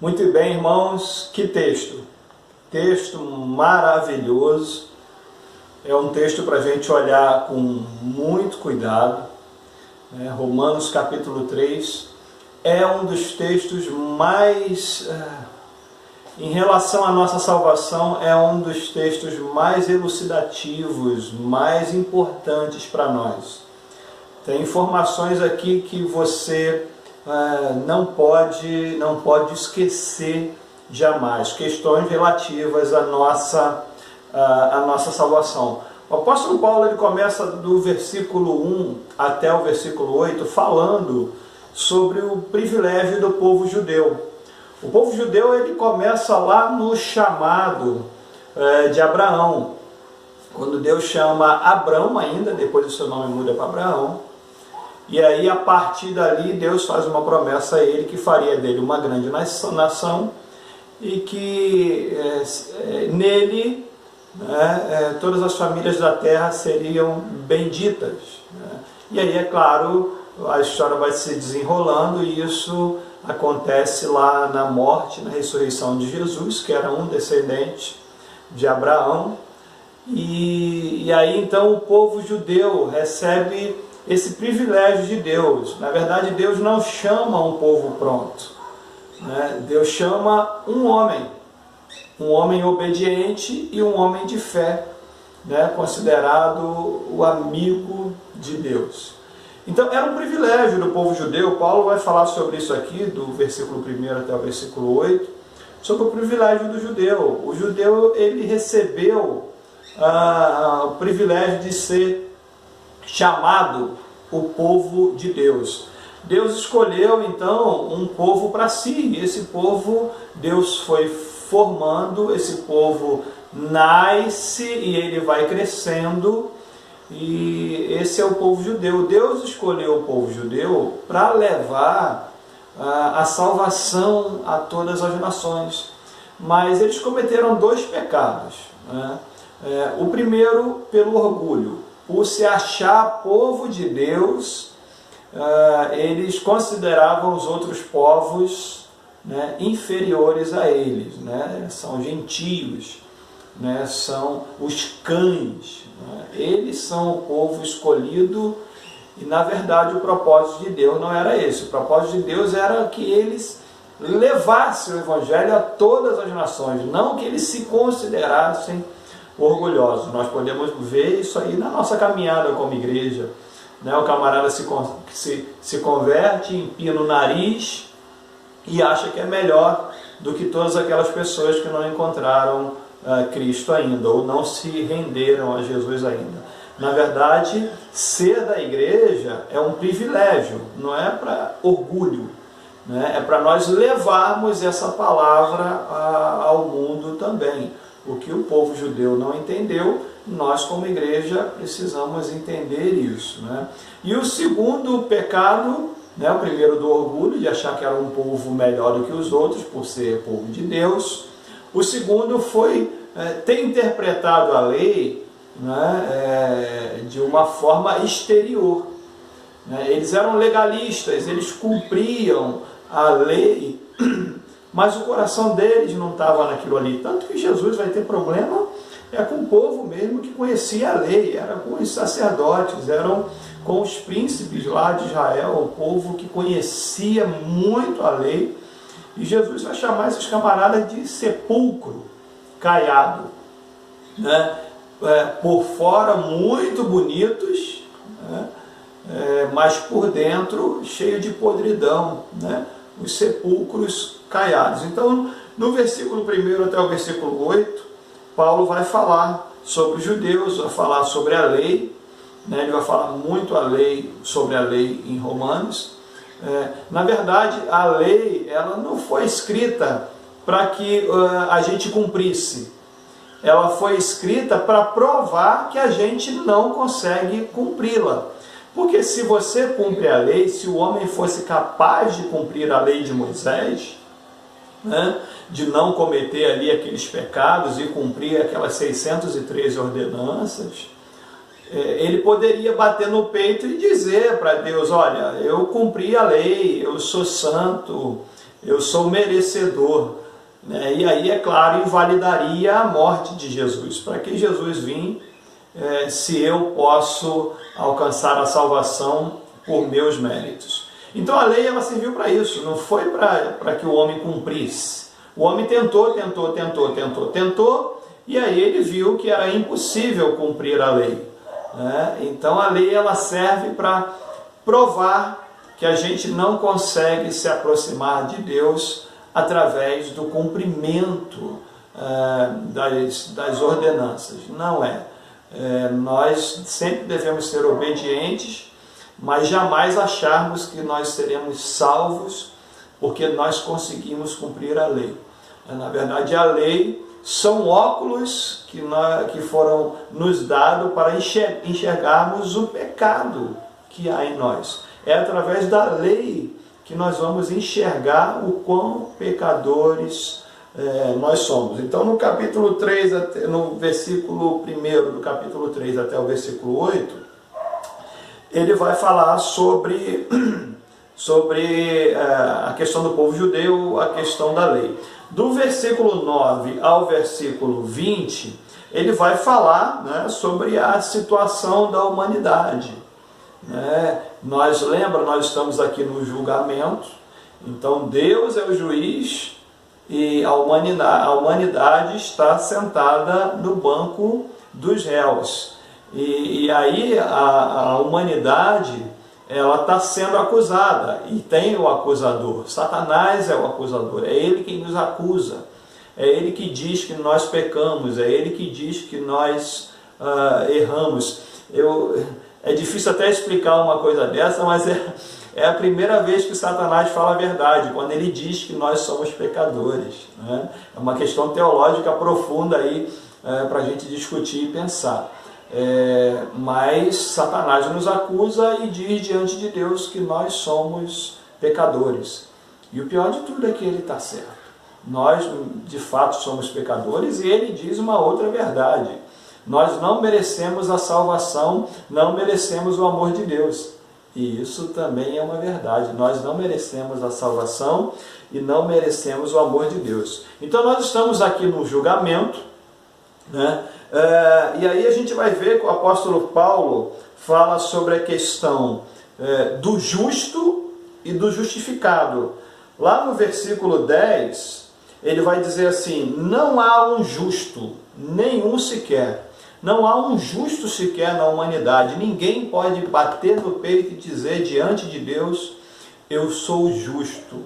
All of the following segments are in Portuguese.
Muito bem, irmãos, que texto! Texto maravilhoso. É um texto para a gente olhar com muito cuidado. Romanos capítulo 3 é um dos textos mais, em relação à nossa salvação, é um dos textos mais elucidativos, mais importantes para nós. Tem informações aqui que você não pode esquecer jamais, questões relativas à nossa salvação. O apóstolo Paulo ele começa do versículo 1 até o versículo 8 falando sobre o privilégio do povo judeu. O povo judeu ele começa lá no chamado de Abraão, quando Deus chama Abrão ainda, depois o seu nome muda para Abraão. E aí, a partir dali, Deus faz uma promessa a ele que faria dele uma grande nação e que nele todas as famílias da terra seriam benditas. E aí, é claro, a história vai se desenrolando e isso acontece lá na morte, na ressurreição de Jesus, que era um descendente de Abraão. E aí, então, o povo judeu recebe esse privilégio de Deus. Na verdade, Deus não chama um povo pronto. Deus chama um homem obediente e um homem de fé, considerado o amigo de Deus. Então, era um privilégio do povo judeu. Paulo vai falar sobre isso aqui, do versículo 1 até o versículo 8, sobre o privilégio do judeu. O judeu, ele recebeu o privilégio de ser chamado o povo de Deus. Deus escolheu então um povo para si, e esse povo Deus foi formando, esse povo nasce e ele vai crescendo, e esse é o povo judeu. Deus escolheu o povo judeu para levar a salvação a todas as nações, mas eles cometeram dois pecados. O primeiro, pelo orgulho. Por se achar povo de Deus, eles consideravam os outros povos inferiores a eles. São gentios, são os cães. Eles são o povo escolhido e, na verdade, o propósito de Deus não era esse. O propósito de Deus era que eles levassem o Evangelho a todas as nações, não que eles se considerassem orgulhosos. Nós podemos ver isso aí na nossa caminhada como igreja. O camarada se converte, empina o nariz e acha que é melhor do que todas aquelas pessoas que não encontraram Cristo ainda, ou não se renderam a Jesus ainda. Na verdade, ser da igreja é um privilégio, não é para orgulho, é para nós levarmos essa palavra ao mundo também. O que o povo judeu não entendeu, nós como igreja precisamos entender isso. E o segundo pecado, o primeiro do orgulho, de achar que era um povo melhor do que os outros, por ser povo de Deus. O segundo foi ter interpretado a lei de uma forma exterior. Eles eram legalistas, eles cumpriam a lei, mas o coração deles não estava naquilo ali. Tanto que Jesus vai ter problema com o povo mesmo que conhecia a lei, era com os sacerdotes, eram com os príncipes lá de Israel, o povo que conhecia muito a lei. E Jesus vai chamar esses camaradas de sepulcro caiado. Por fora muito bonitos, mas por dentro cheio de podridão, os sepulcros caiados. Então, no versículo 1 até o versículo 8, Paulo vai falar sobre os judeus, vai falar sobre a lei, ele vai falar muito sobre a lei em Romanos. Na verdade, a lei ela não foi escrita para que a gente cumprisse, ela foi escrita para provar que a gente não consegue cumpri-la. Porque se você cumpre a lei, se o homem fosse capaz de cumprir a lei de Moisés, de não cometer ali aqueles pecados e cumprir aquelas 613 ordenanças, ele poderia bater no peito e dizer para Deus: olha, eu cumpri a lei, eu sou santo, eu sou merecedor, né? E aí, é claro, invalidaria a morte de Jesus. Para que Jesus vir, se eu posso alcançar a salvação por meus méritos? Então a lei, ela serviu para isso, não foi para que o homem cumprisse. O homem tentou, e aí ele viu que era impossível cumprir a lei, né? Então a lei, ela serve para provar que a gente não consegue se aproximar de Deus através do cumprimento das ordenanças. Não é. Nós sempre devemos ser obedientes, mas jamais acharmos que nós seremos salvos porque nós conseguimos cumprir a lei. Na verdade, a lei são óculos que foram nos dados para enxergarmos o pecado que há em nós. É através da lei que nós vamos enxergar o quão pecadores nós somos. Então, no capítulo 3, no versículo 1 do capítulo 3 até o versículo 8, ele vai falar sobre a questão do povo judeu, a questão da lei. Do versículo 9 ao versículo 20, ele vai falar, né, sobre a situação da humanidade. Nós estamos aqui no julgamento, então Deus é o juiz e a humanidade está sentada no banco dos réus. E aí a humanidade, ela está sendo acusada, e tem o acusador. Satanás é o acusador, é ele quem nos acusa, é ele que diz que nós pecamos, é ele que diz que nós erramos. É difícil até explicar uma coisa dessa, mas é a primeira vez que Satanás fala a verdade, quando ele diz que nós somos pecadores, né? É uma questão teológica profunda aí para a gente discutir e pensar. Mas Satanás nos acusa e diz diante de Deus que nós somos pecadores. E o pior de tudo é que ele está certo. Nós, de fato, somos pecadores, e ele diz uma outra verdade. Nós não merecemos a salvação, não merecemos o amor de Deus. E isso também é uma verdade. Nós não merecemos a salvação e não merecemos o amor de Deus. Então nós estamos aqui no julgamento, né? E aí a gente vai ver que o apóstolo Paulo fala sobre a questão do justo e do justificado. Lá no versículo 10, ele vai dizer assim: não há um justo, nenhum sequer. Não há um justo sequer na humanidade. Ninguém pode bater no peito e dizer diante de Deus: eu sou justo.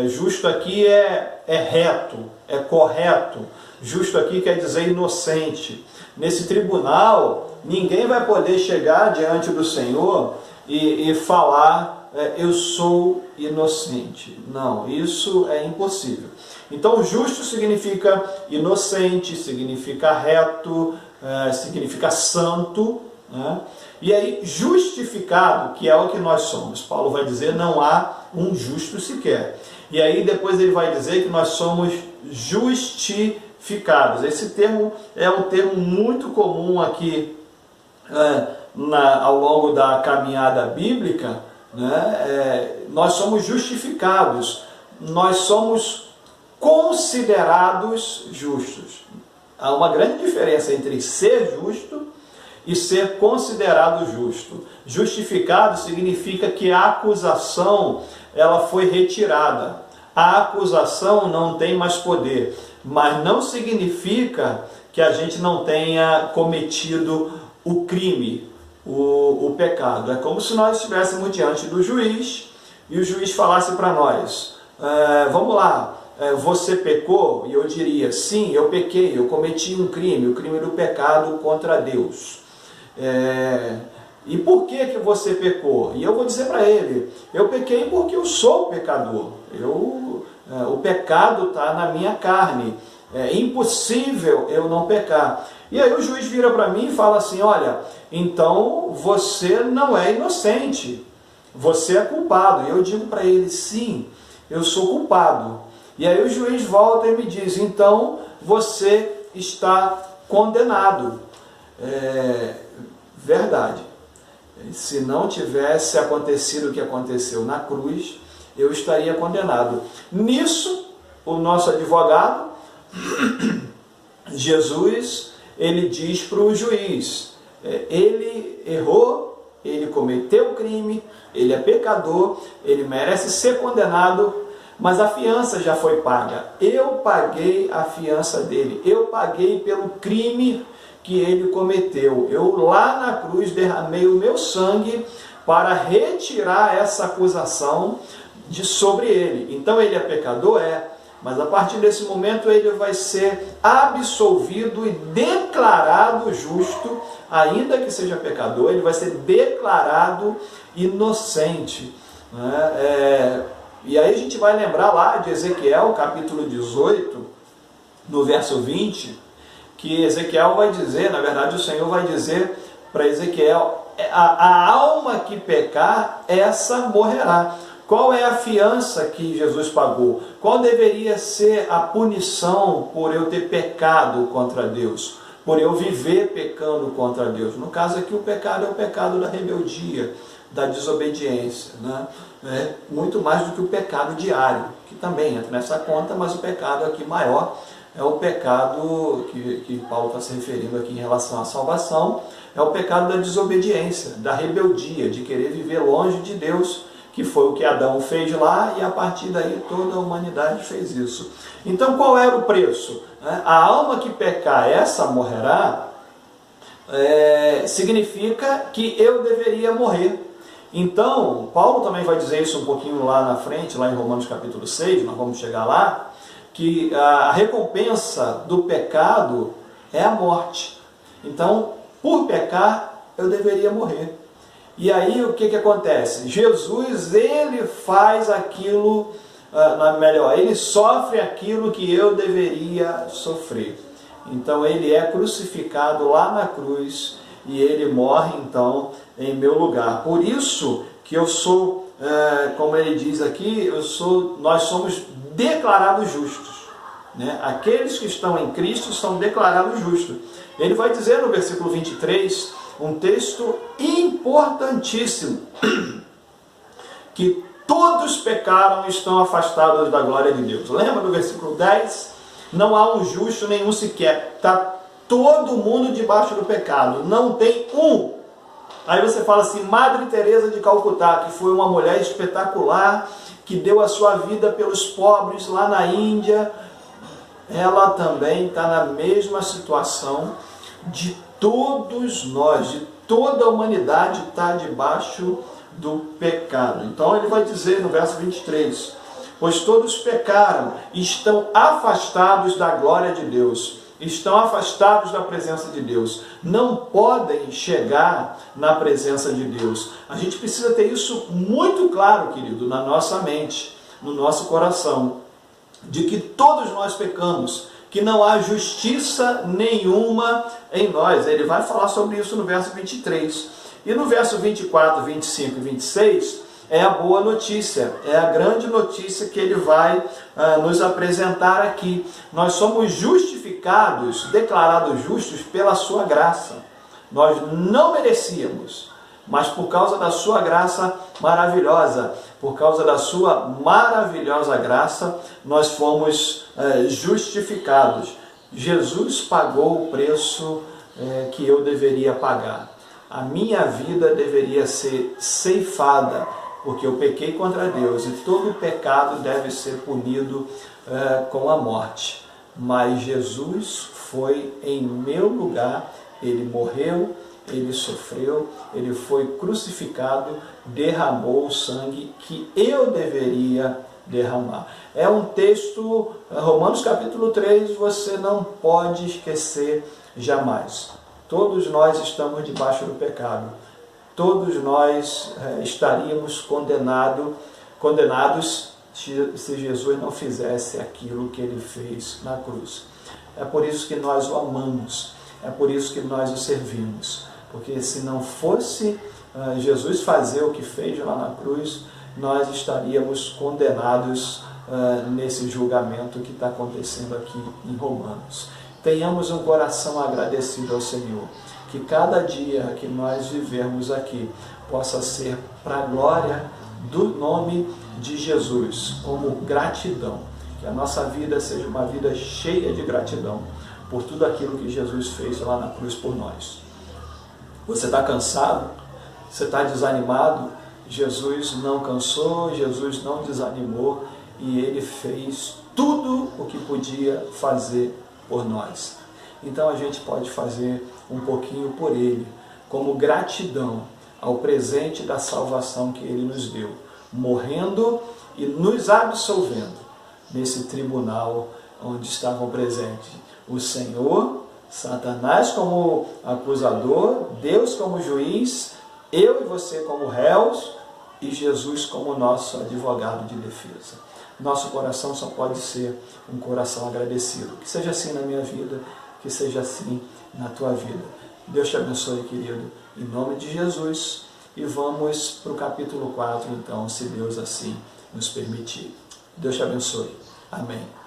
Justo aqui é reto, é correto. Justo aqui quer dizer inocente. Nesse tribunal, ninguém vai poder chegar diante do Senhor e falar: eu sou inocente. Não, isso é impossível. Então, justo significa inocente, significa reto, significa santo, né? E aí, justificado, que é o que nós somos. Paulo vai dizer: não há um justo sequer. E aí depois ele vai dizer que nós somos justificados. Esse termo é um termo muito comum aqui ao longo da caminhada bíblica, né? Nós somos justificados, nós somos considerados justos. Há uma grande diferença entre ser justo e ser considerado justo. Justificado significa que a acusação ela foi retirada. A acusação não tem mais poder, mas não significa que a gente não tenha cometido o crime, o pecado. É como se nós estivéssemos diante do juiz e o juiz falasse para nós: vamos lá, você pecou? E eu diria: sim, eu pequei, eu cometi um crime, o crime do pecado contra Deus. E por que você pecou? E eu vou dizer para ele: eu pequei porque eu sou pecador. O pecado está na minha carne. É impossível eu não pecar. E aí o juiz vira para mim e fala assim: olha, então você não é inocente, você é culpado. E eu digo para ele: sim, eu sou culpado. E aí o juiz volta e me diz: então você está condenado. Verdade. Se não tivesse acontecido o que aconteceu na cruz, eu estaria condenado. Nisso, o nosso advogado, Jesus, ele diz para o juiz, ele errou, ele cometeu crime, ele é pecador, ele merece ser condenado, mas a fiança já foi paga. Eu paguei a fiança dele, eu paguei pelo crime que ele cometeu. Eu lá na cruz derramei o meu sangue para retirar essa acusação sobre ele. Então ele é pecador? É. Mas a partir desse momento ele vai ser absolvido e declarado justo, ainda que seja pecador, ele vai ser declarado inocente. E aí a gente vai lembrar lá de Ezequiel, capítulo 18, no verso 20, que Ezequiel vai dizer, na verdade o Senhor vai dizer para Ezequiel, a alma que pecar, essa morrerá. Qual é a fiança que Jesus pagou? Qual deveria ser a punição por eu ter pecado contra Deus? Por eu viver pecando contra Deus? No caso aqui, o pecado é o pecado da rebeldia, da desobediência, né? Muito mais do que o pecado diário, que também entra nessa conta, mas o pecado aqui maior é o pecado que Paulo está se referindo aqui em relação à salvação, é o pecado da desobediência, da rebeldia, de querer viver longe de Deus, que foi o que Adão fez lá, e a partir daí toda a humanidade fez isso. Então qual era o preço? A alma que pecar, essa morrerá, significa que eu deveria morrer. Então, Paulo também vai dizer isso um pouquinho lá na frente, lá em Romanos capítulo 6, nós vamos chegar lá, que a recompensa do pecado é a morte. Então, por pecar, eu deveria morrer. E aí o que acontece? Jesus, ele faz aquilo, ele sofre aquilo que eu deveria sofrer. Então ele é crucificado lá na cruz e ele morre então em meu lugar. Por isso que eu sou, como ele diz aqui, nós somos declarados justos. Aqueles que estão em Cristo são declarados justos. Ele vai dizer no versículo 23, um texto importantíssimo, que todos pecaram e estão afastados da glória de Deus. Lembra do versículo 10? Não há um justo, nenhum sequer. Está todo mundo debaixo do pecado. Não tem um. Aí você fala assim, Madre Teresa de Calcutá, que foi uma mulher espetacular, que deu a sua vida pelos pobres lá na Índia, ela também está na mesma situação de todos nós, de toda a humanidade está debaixo do pecado. Então ele vai dizer no verso 23, pois todos pecaram e estão afastados da glória de Deus, estão afastados da presença de Deus, não podem chegar na presença de Deus. A gente precisa ter isso muito claro, querido, na nossa mente, no nosso coração, de que todos nós pecamos, que não há justiça nenhuma em nós. Ele vai falar sobre isso no verso 23. E no verso 24, 25 e 26, é a boa notícia, é a grande notícia que ele vai nos apresentar aqui. Nós somos justificados, declarados justos pela sua graça. Nós não merecíamos, mas por causa da sua graça maravilhosa, por causa da sua maravilhosa graça, nós fomos justificados. Jesus pagou o preço que eu deveria pagar. A minha vida deveria ser ceifada, porque eu pequei contra Deus, e todo pecado deve ser punido com a morte. Mas Jesus foi em meu lugar, ele morreu, ele sofreu, ele foi crucificado, derramou o sangue que eu deveria derramar. É um texto, Romanos capítulo 3, você não pode esquecer jamais. Todos nós estamos debaixo do pecado. Todos nós estaríamos condenados se Jesus não fizesse aquilo que ele fez na cruz. É por isso que nós o amamos, é por isso que nós o servimos. Porque se não fosse Jesus fazer o que fez lá na cruz, nós estaríamos condenados nesse julgamento que está acontecendo aqui em Romanos. Tenhamos um coração agradecido ao Senhor, que cada dia que nós vivermos aqui possa ser para a glória do nome de Jesus, como gratidão. Que a nossa vida seja uma vida cheia de gratidão por tudo aquilo que Jesus fez lá na cruz por nós. Você está cansado? Você está desanimado? Jesus não cansou, Jesus não desanimou e Ele fez tudo o que podia fazer por nós. Então a gente pode fazer um pouquinho por Ele, como gratidão ao presente da salvação que Ele nos deu, morrendo e nos absolvendo nesse tribunal onde estavam presentes o Senhor, Satanás como acusador, Deus como juiz, eu e você como réus e Jesus como nosso advogado de defesa. Nosso coração só pode ser um coração agradecido. Que seja assim na minha vida, que seja assim na tua vida. Deus te abençoe, querido, em nome de Jesus. E vamos para o capítulo 4, então, se Deus assim nos permitir. Deus te abençoe. Amém.